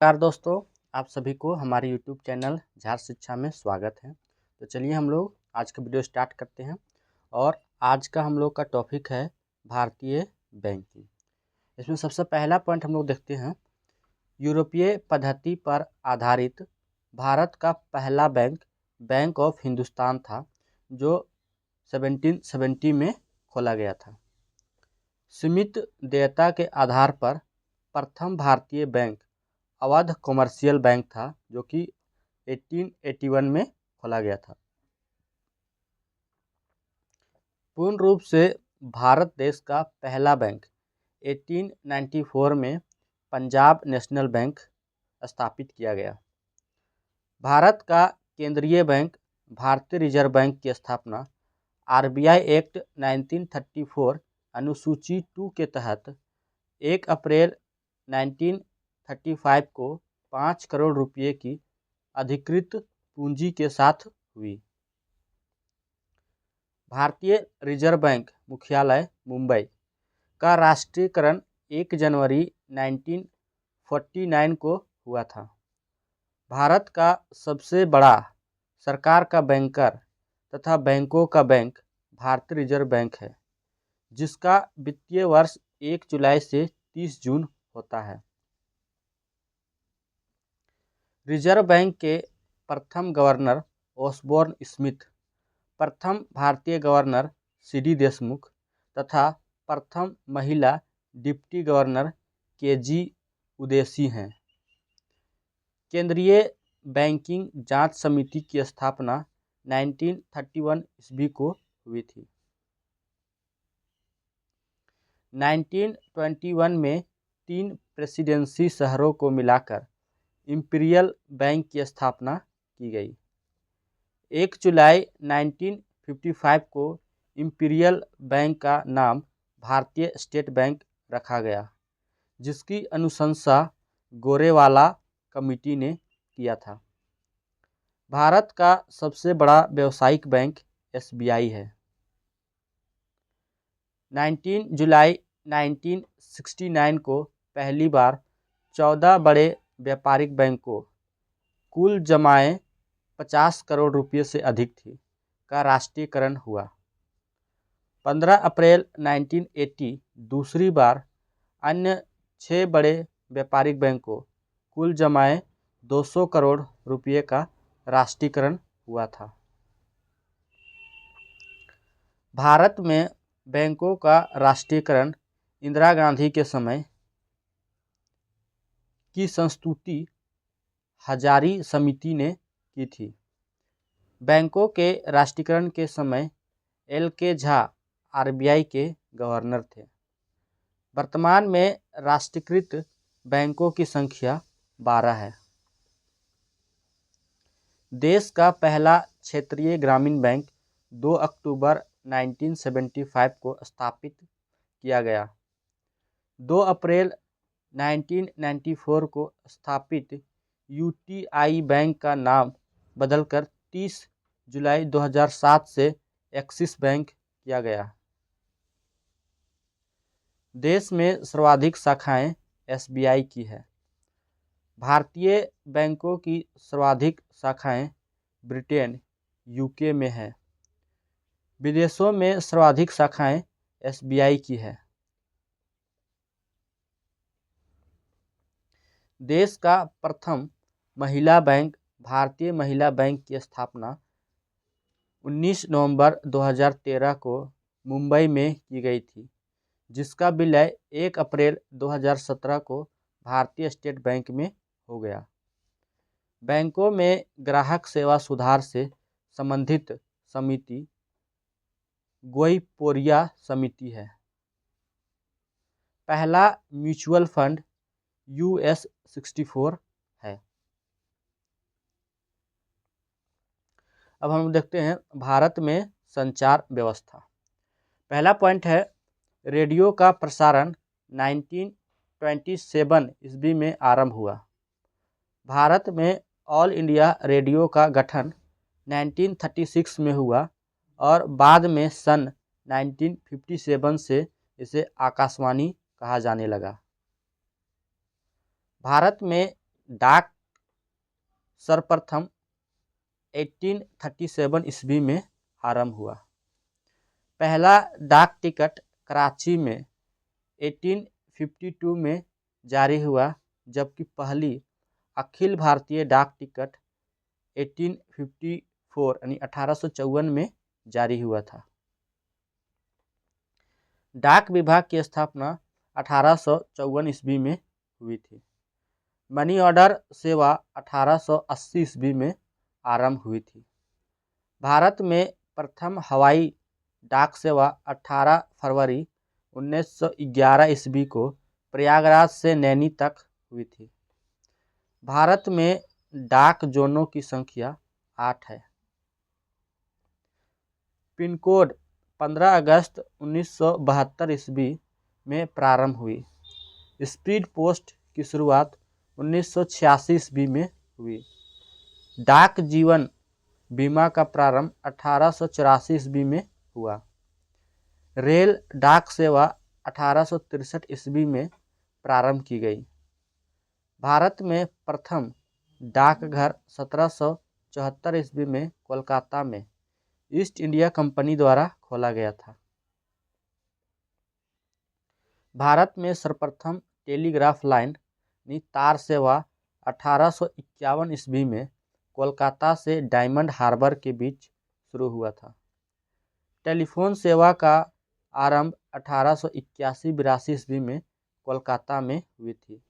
नमस्कार दोस्तों, आप सभी को हमारे YouTube चैनल झार शिक्षा में स्वागत है। तो चलिए हम लोग आज का वीडियो स्टार्ट करते हैं और आज का हम लोग का टॉपिक है भारतीय बैंकिंग। इसमें सबसे पहला पॉइंट हम लोग देखते हैं, यूरोपीय पद्धति पर आधारित भारत का पहला बैंक बैंक ऑफ हिंदुस्तान था, जो 1770 में खोला गया था। सीमित देयता के आधार पर प्रथम भारतीय बैंक अवध कॉमर्शियल बैंक था, जो कि 1881 में खोला गया था। पूर्ण रूप से भारत देश का पहला बैंक 1894 में पंजाब नेशनल बैंक स्थापित किया गया। भारत का केंद्रीय बैंक भारतीय रिजर्व बैंक की स्थापना आरबीआई एक्ट 1934 अनुसूची 2 के तहत 1 अप्रैल 1935 को 5 करोड़ रुपये की अधिकृत पूंजी के साथ हुई। भारतीय रिजर्व बैंक मुख्यालय मुंबई का राष्ट्रीयकरण 1 जनवरी 1949 को हुआ था। भारत का सबसे बड़ा सरकार का बैंकर तथा बैंकों का बैंक भारतीय रिजर्व बैंक है, जिसका वित्तीय वर्ष 1 जुलाई से 30 जून होता है। रिजर्व बैंक के प्रथम गवर्नर ऑसबोर्न स्मिथ, प्रथम भारतीय गवर्नर सीडी देशमुख तथा प्रथम महिला डिप्टी गवर्नर केजी उदेसी हैं। केंद्रीय बैंकिंग जांच समिति की स्थापना 1931 ईस्वी को हुई थी। 1921 में 3 प्रेसिडेंसी शहरों को मिलाकर इंपीरियल बैंक की स्थापना की गई। 1 जुलाई 1955 को इंपीरियल बैंक का नाम भारतीय स्टेट बैंक रखा गया, जिसकी अनुशंसा गोरेवाला कमेटी ने किया था। भारत का सबसे बड़ा व्यावसायिक बैंक एसबीआई है। 19 जुलाई 1969 को पहली बार 14 बड़े व्यापारिक बैंकों, कुल जमाएं 50 करोड़ रुपये से अधिक थी, का राष्ट्रीयकरण हुआ। 15 अप्रैल 1980 दूसरी बार अन्य 6 बड़े व्यापारिक बैंकों, कुल जमाएं 200 करोड़ रुपये का राष्ट्रीयकरण हुआ था। भारत में बैंकों का राष्ट्रीयकरण इंदिरा गांधी के समय की संस्तुति हजारी समिति ने की थी। बैंकों के राष्ट्रीयकरण के समय एल.के. झा आरबीआई के गवर्नर थे। वर्तमान में राष्ट्रीयकृत बैंकों की संख्या 12 है। देश का पहला क्षेत्रीय ग्रामीण बैंक 2 अक्टूबर 1975 को स्थापित किया गया। 2 अप्रैल 1994 को स्थापित यूटीआई बैंक का नाम बदलकर 30 जुलाई 2007 से एक्सिस बैंक किया गया। देश में सर्वाधिक शाखाएं एसबीआई की है। भारतीय बैंकों की सर्वाधिक शाखाएं ब्रिटेन, यूके में है। विदेशों में सर्वाधिक शाखाएं एसबीआई की है। देश का प्रथम महिला बैंक भारतीय महिला बैंक की स्थापना 19 नवंबर 2013 को मुंबई में की गई थी, जिसका विलय 1 अप्रैल 2017 को भारतीय स्टेट बैंक में हो गया। बैंकों में ग्राहक सेवा सुधार से संबंधित समिति गोइपोरिया समिति है। पहला म्यूचुअल फंड US 64 है। अब हम देखते हैं भारत में संचार व्यवस्था। पहला पॉइंट है, रेडियो का प्रसारण 1927 ईस्वी में आरंभ हुआ। भारत में ऑल इंडिया रेडियो का गठन 1936 में हुआ और बाद में सन 1957 से इसे आकाशवाणी कहा जाने लगा। भारत में डाक सर्वप्रथम 1837 ईस्वी में आरंभ हुआ। पहला डाक टिकट कराची में 1852 में जारी हुआ, जबकि पहली अखिल भारतीय डाक टिकट 1854 यानी 1854 में जारी हुआ था। डाक विभाग की स्थापना 1854 ईस्वी में हुई थी। मनी ऑर्डर सेवा 1880 ईस्वी में आरंभ हुई थी। भारत में प्रथम हवाई डाक सेवा 18 फरवरी 1911 ईस्वी को प्रयागराज से नैनी तक हुई थी। भारत में डाक जोनों की संख्या 8 है। पिन कोड 15 अगस्त 1972 ईस्वी में प्रारंभ हुई। स्पीड पोस्ट की शुरुआत 1986 ईस्वी में हुई। डाक जीवन बीमा का प्रारंभ 1884 ईस्वी में हुआ। रेल डाक सेवा 1863 ईस्वी में प्रारंभ की गई। भारत में प्रथम डाकघर 1774 ईस्वी में कोलकाता में ईस्ट इंडिया कंपनी द्वारा खोला गया था। भारत में सर्वप्रथम टेलीग्राफ लाइन तार सेवा 1851 ईस्वी में कोलकाता से डायमंड हार्बर के बीच शुरू हुआ था। टेलीफोन सेवा का आरंभ 1881-82 ईस्वी में कोलकाता में हुई थी।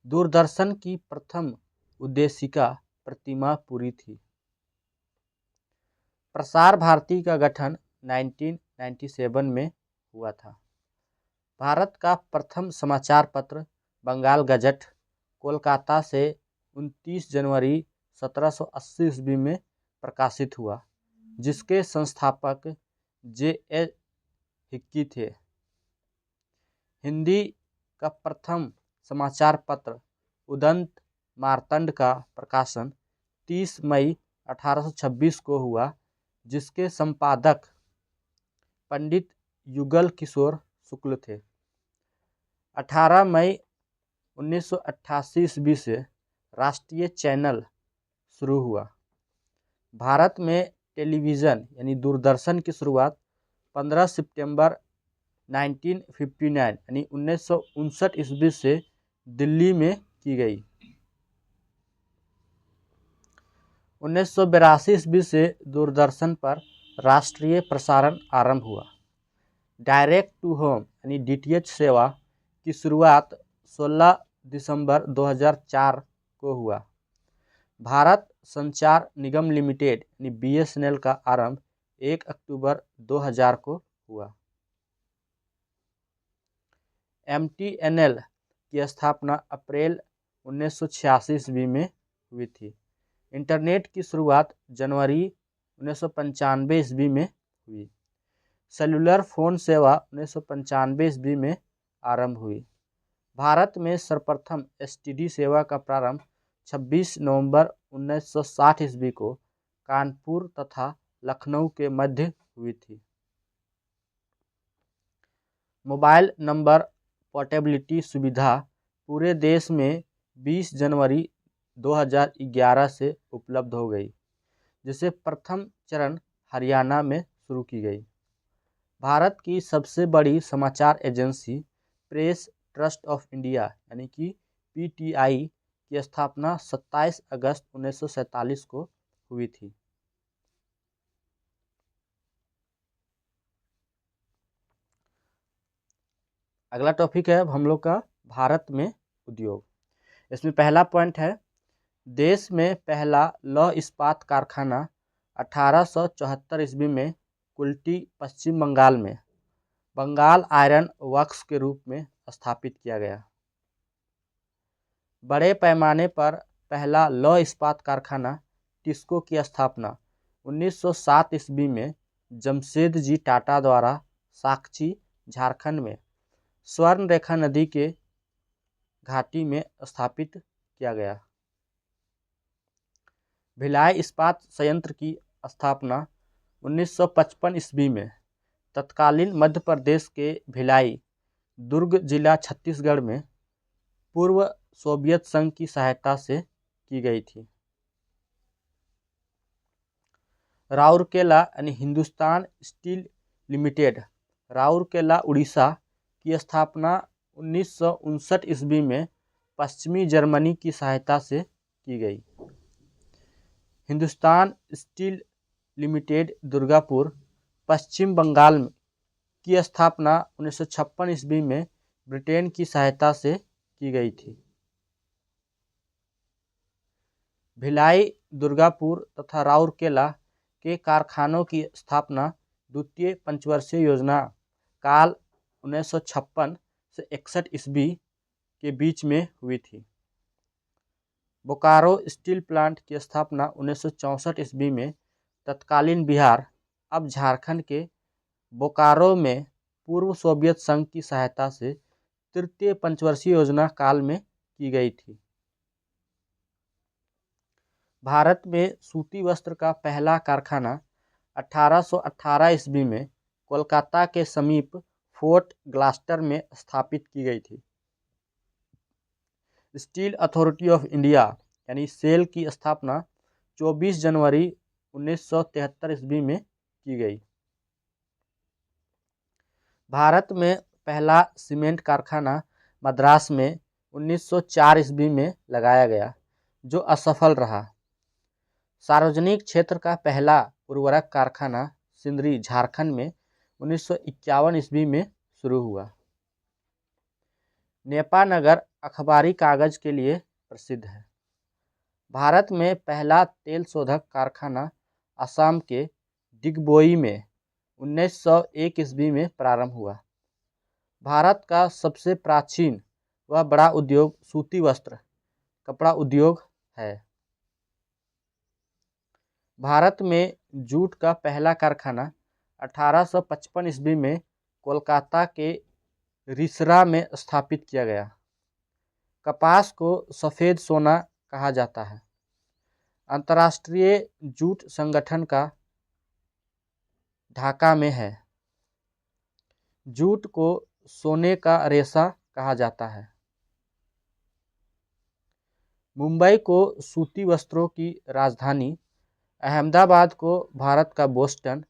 दूरदर्शन की प्रथम उद्देशिका प्रतिमा पूरी थी। प्रसार भारती का गठन 1997 में हुआ था। भारत का प्रथम समाचार पत्र बंगाल गजट कोलकाता से 29 जनवरी 1780 ईस्वी में प्रकाशित हुआ, जिसके संस्थापक J.A. हिक्की थे। हिंदी का प्रथम समाचार पत्र उदंत मार्तंड का प्रकाशन 30 मई 1826 को हुआ, जिसके संपादक पंडित युगल किशोर शुक्ल थे। 18 मई 1988 ईस्वी से राष्ट्रीय चैनल शुरू हुआ। भारत में टेलीविज़न यानी दूरदर्शन की शुरुआत 15 सितंबर 1959 यानी 1959 ईस्वी से दिल्ली में की गई। 1982 ईस्वी से दूरदर्शन पर राष्ट्रीय प्रसारण आरंभ हुआ। डायरेक्ट टू होम यानी DTH सेवा की शुरुआत 16 दिसंबर 2004 को हुआ। भारत संचार निगम लिमिटेड यानी BSNL का आरंभ 1 अक्टूबर 2000 को हुआ। MTNL की स्थापना अप्रैल 1986 ईस्वी में हुई थी। इंटरनेट की शुरुआत जनवरी 1995 ईस्वी में हुई। सेलुलर फ़ोन सेवा 1995 ईस्वी में आरंभ हुई। भारत में सर्वप्रथम STD सेवा का प्रारंभ 26 नवंबर 1960 ईस्वी को कानपुर तथा लखनऊ के मध्य हुई थी। मोबाइल नंबर पोर्टेबिलिटी सुविधा पूरे देश में 20 जनवरी 2011 से उपलब्ध हो गई, जिसे प्रथम चरण हरियाणा में शुरू की गई। भारत की सबसे बड़ी समाचार agency press trust of India यानी कि PTI की स्थापना 27 अगस्त 1947 को हुई थी। अगला टॉपिक है अब हम लोग का भारत में उद्योग। इसमें पहला पॉइंट है, देश में पहला लौह इस्पात कारखाना 1874 ईस्वी में कुल्टी पश्चिम बंगाल में बंगाल आयरन वर्क्स के रूप में स्थापित किया गया। बड़े पैमाने पर पहला लौह इस्पात कारखाना टिस्को की स्थापना 1907 ईस्वी में जमशेद जी टाटा द्वारा साकची झारखंड में स्वर्ण रेखा नदी के घाटी में स्थापित किया गया। भिलाई इस्पात संयंत्र की स्थापना 1955 ईस्वी में तत्कालीन मध्य प्रदेश के भिलाई दुर्ग जिला छत्तीसगढ़ में पूर्व सोवियत संघ की सहायता से की गई थी। राउरकेला यानी हिंदुस्तान स्टील लिमिटेड, राउरकेला उड़ीसा की स्थापना 1959 ईस्वी में पश्चिमी जर्मनी की सहायता से की गई। हिंदुस्तान स्टील लिमिटेड दुर्गापुर, पश्चिम बंगाल की स्थापना 1956 ईस्वी में ब्रिटेन की सहायता से की गई थी। भिलाई, दुर्गापुर तथा राउरकेला के कारखानों की स्थापना द्वितीय पंचवर्षीय योजना काल 1956 से 61 ईस्वी के बीच में हुई थी। बोकारो स्टील प्लांट की स्थापना 1964 ईस्वी में तत्कालीन बिहार, अब झारखंड के बोकारो में पूर्व सोवियत संघ की सहायता से तृतीय पंचवर्षीय योजना काल में की गई थी। भारत में सूती वस्त्र का पहला कारखाना 1818 ईस्वी में कोलकाता के समीप फोर्ट ग्लास्टर में स्थापित की गई थी। स्टील अथॉरिटी ऑफ इंडिया यानी सेल की स्थापना 24 जनवरी 1973 ईस्वी में की गई। भारत में पहला सीमेंट कारखाना मद्रास में 1904 ईस्वी में लगाया गया, जो असफल रहा। सार्वजनिक क्षेत्र का पहला उर्वरक कारखाना सिंदरी, झारखंड में 1951 ईस्वी में शुरू हुआ। नेपानगर अखबारी कागज के लिए प्रसिद्ध है। भारत में पहला तेल शोधक कारखाना असम के डिगबोई में 1901 ईस्वी में प्रारंभ हुआ। भारत का सबसे प्राचीन व बड़ा उद्योग सूती वस्त्र कपड़ा उद्योग है। भारत में जूट का पहला कारखाना 1855 ईस्वी में कोलकाता के रिसरा में स्थापित किया गया। कपास को सफ़ेद सोना कहा जाता है। अंतर्राष्ट्रीय जूट संगठन का ढाका में है। जूट को सोने का रेशा कहा जाता है। मुंबई को सूती वस्त्रों की राजधानी, अहमदाबाद को भारत का बोस्टन,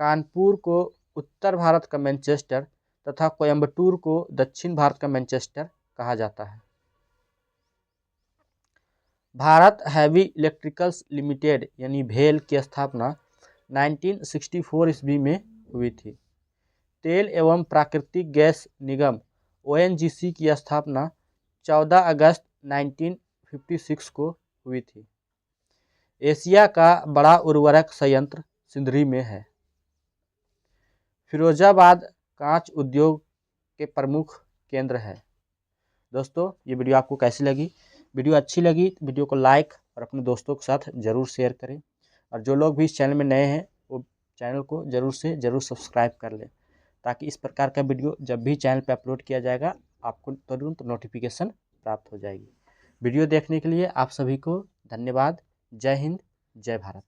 कानपुर को उत्तर भारत का मैनचेस्टर तथा कोयम्बटूर को दक्षिण भारत का मैनचेस्टर कहा जाता है। भारत हैवी इलेक्ट्रिकल्स लिमिटेड यानी भेल की स्थापना 1964 ईस्वी में हुई थी। तेल एवं प्राकृतिक गैस निगम ONGC की स्थापना 14 अगस्त 1956 को हुई थी। एशिया का बड़ा उर्वरक संयंत्र सिंदरी में है। फिरोजाबाद कांच उद्योग के प्रमुख केंद्र है। दोस्तों, ये वीडियो आपको कैसी लगी? वीडियो अच्छी लगी तो वीडियो को लाइक और अपने दोस्तों के साथ ज़रूर शेयर करें, और जो लोग भी इस चैनल में नए हैं वो चैनल को ज़रूर से ज़रूर सब्सक्राइब कर लें, ताकि इस प्रकार का वीडियो जब भी चैनल पे अपलोड किया जाएगा आपको तुरंत नोटिफिकेशन प्राप्त हो जाएगी। वीडियो देखने के लिए आप सभी को धन्यवाद। जय हिंद, जय भारत।